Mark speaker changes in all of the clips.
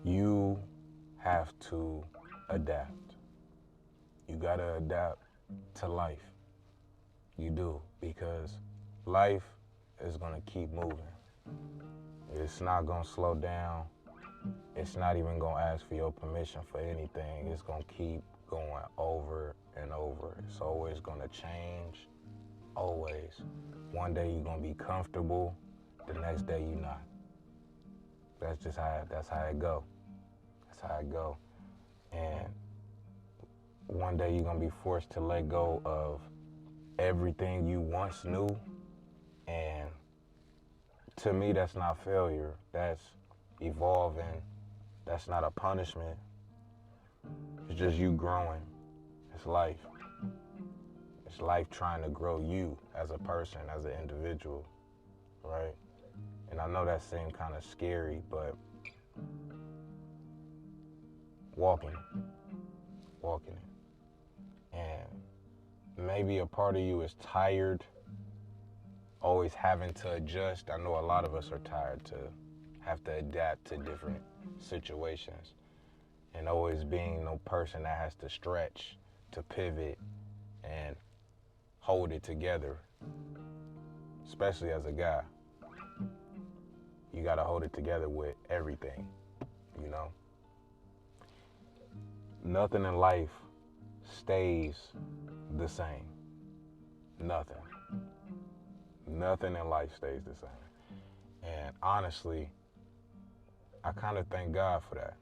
Speaker 1: You have to adapt. You gotta adapt to life. You do, because life is gonna keep moving. It's not gonna slow down. It's not even gonna ask for your permission for anything. It's gonna keep going over and over. It's always gonna change. Always. One day you're gonna be comfortable, the next day you're not. That's how it go. That's how it go. And one day you're gonna be forced to let go of everything you once knew. And to me, that's not failure. That's evolving. That's not a punishment. It's just you growing. It's life. It's life trying to grow you as a person, as an individual, right? And I know that seems kind of scary, but walking, walking it. And maybe a part of you is tired, always having to adjust. I know a lot of us are tired to have to adapt to different situations and always being no person that has to stretch, to pivot, and hold it together, especially as a guy. You gotta hold it together with everything, you know? Nothing in life stays the same. Nothing. Nothing in life stays the same. And honestly, I kind of thank God for that.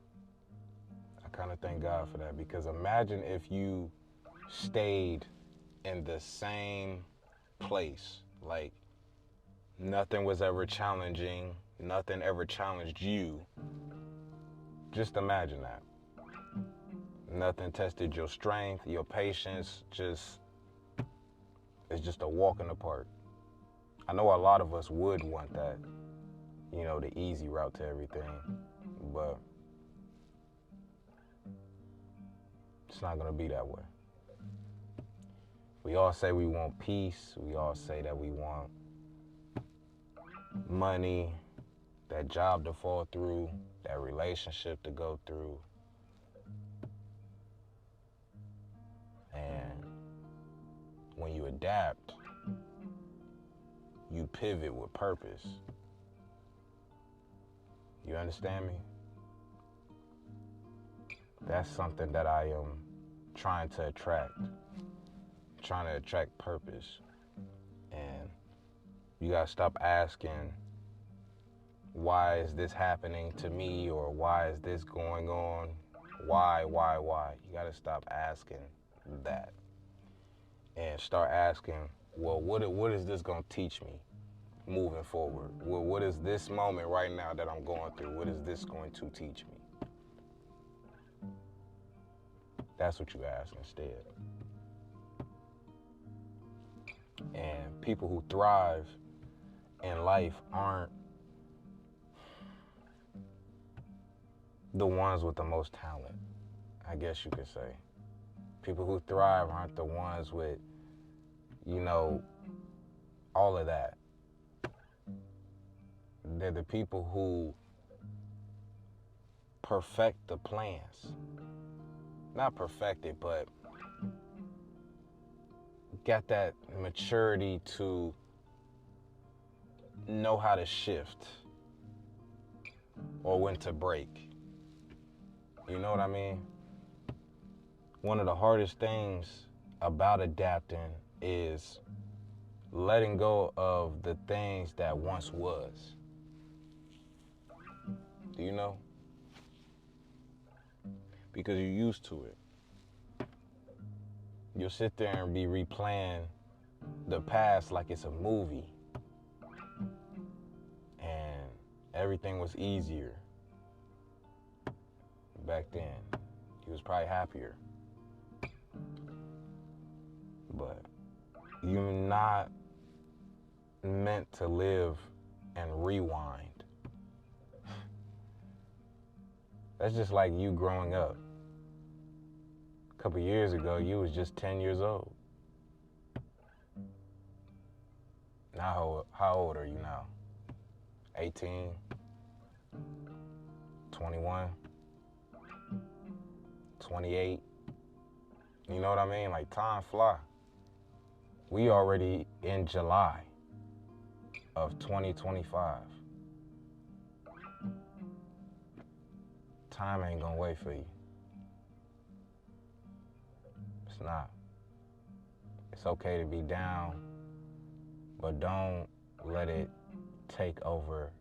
Speaker 1: I kind of thank God for that, because imagine if you stayed in the same place, like nothing was ever challenging, nothing ever challenged you. Just imagine that. Nothing tested your strength, your patience, it's just a walk in the park. I know a lot of us would want that, the easy route to everything, but it's not gonna be that way. We all say we want peace. We all say that we want money, that job to fall through, that relationship to go through. And when you adapt, you pivot with purpose. You understand me? That's something that I am trying to attract. Trying to attract purpose. And you gotta stop asking, why is this happening to me, or why is this going on? Why? You gotta stop asking that and start asking, well, what is this gonna teach me moving forward? Well, what is this moment right now that I'm going through? What is this going to teach me? That's what you ask instead. And people who thrive in life aren't the ones with the most talent, I guess you could say. People who thrive aren't the ones with, all of that. They're the people who perfect the plans. Not perfect it, but got that maturity to know how to shift or when to break. You know what I mean? One of the hardest things about adapting is letting go of the things that once was. Do you know? Because you're used to it. You'll sit there and be replaying the past like it's a movie. And everything was easier back then. He was probably happier. But you're not meant to live and rewind. That's just like you growing up. A couple years ago, you was just 10 years old. Now, how old are you now? 18? 21? 28. You know what I mean? Like, time fly. We already in July of 2025. Time ain't gonna wait for you. It's not. It's okay to be down, but don't let it take over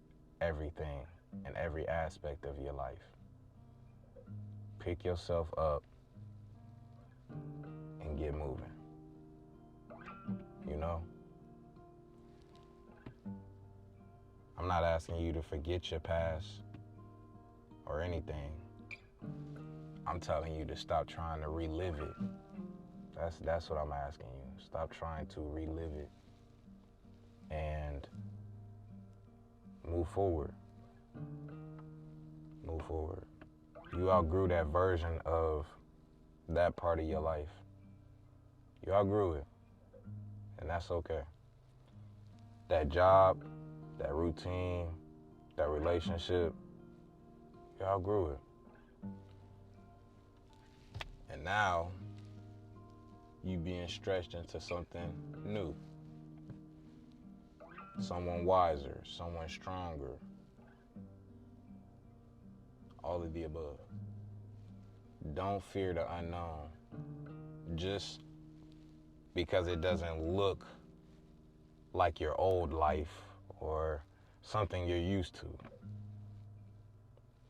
Speaker 1: everything and every aspect of your life. Pick yourself up and get moving. You know? I'm not asking you to forget your past or anything. I'm telling you to stop trying to relive it. That's what I'm asking you. Stop trying to relive it and move forward. Move forward. You outgrew that version of that part of your life. You outgrew it, and that's okay. That job, that routine, that relationship, you outgrew it. And now, you being stretched into something new. Someone wiser, someone stronger. All of the above. Don't fear the unknown. Just because it doesn't look like your old life or something you're used to.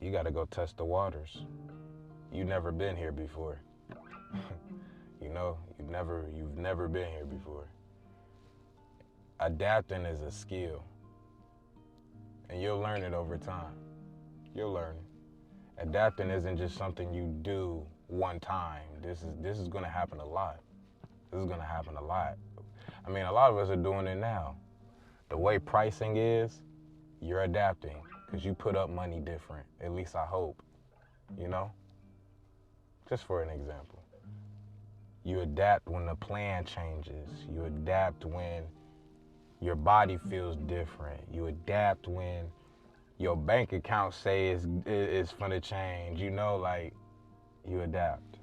Speaker 1: You gotta go test the waters. You've never been here before. You know, you've never been here before. Adapting is a skill. And you'll learn it over time. You'll learn it. Adapting isn't just something you do one time. This is gonna happen a lot. This is gonna happen a lot. I mean, a lot of us are doing it now. The way pricing is, you're adapting because you put up money different. At least I hope, you know? Just for an example. You adapt when the plan changes. You adapt when your body feels different. You adapt when your bank account says it's gonna change. You know, like, you adapt.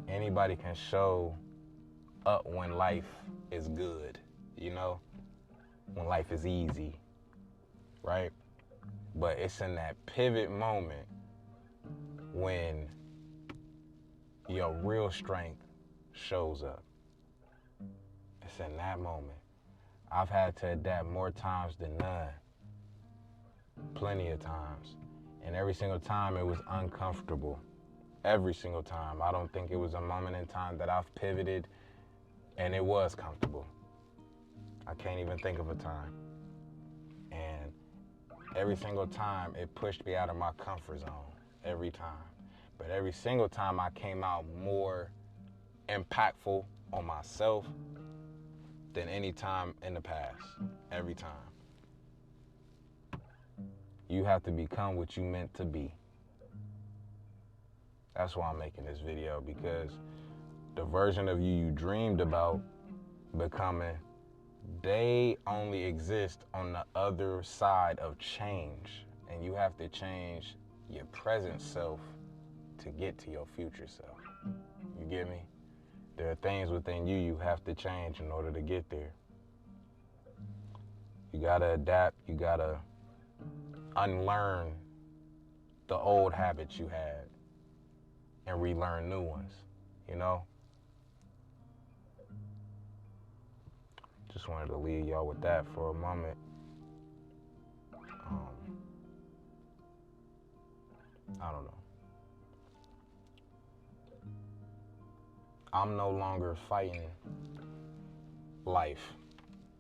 Speaker 1: Anybody can show up when life is good, you know? When life is easy, right? But it's in that pivot moment when your real strength shows up. It's in that moment. I've had to adapt more times than none. Plenty of times. And every single time it was uncomfortable. Every single time. I don't think it was a moment in time that I've pivoted and it was comfortable. I can't even think of a time. And every single time it pushed me out of my comfort zone. Every time. But every single time I came out more impactful on myself than any time in the past. Every time. You have to become what you meant to be. That's why I'm making this video, because the version of you dreamed about becoming, they only exist on the other side of change. And you have to change your present self to get to your future self. You get me? There are things within you have to change in order to get there. You gotta adapt, you gotta unlearn the old habits you had and relearn new ones, you know? Just wanted to leave y'all with that for a moment. I don't know. I'm no longer fighting life.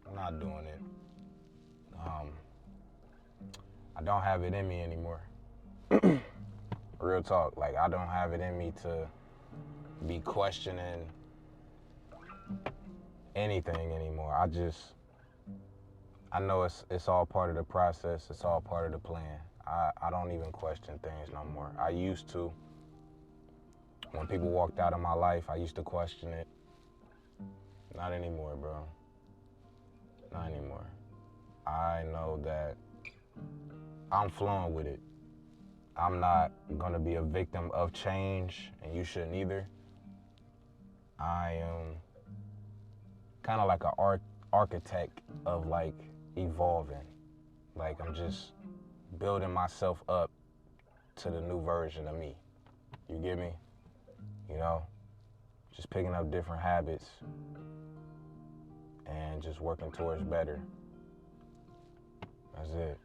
Speaker 1: I'm not doing it. I don't have it in me anymore. Real talk, like, I don't have it in me to be questioning anything anymore. I know it's all part of the process. It's all part of the plan. I don't even question things no more. I used to. When people walked out of my life, I used to question it. Not anymore, bro. Not anymore. I know that I'm flowing with it. I'm not gonna be a victim of change, and you shouldn't either. I am kind of like an architect of like evolving. Like I'm just building myself up to the new version of me. You get me? You know, just picking up different habits and just working towards better. That's it.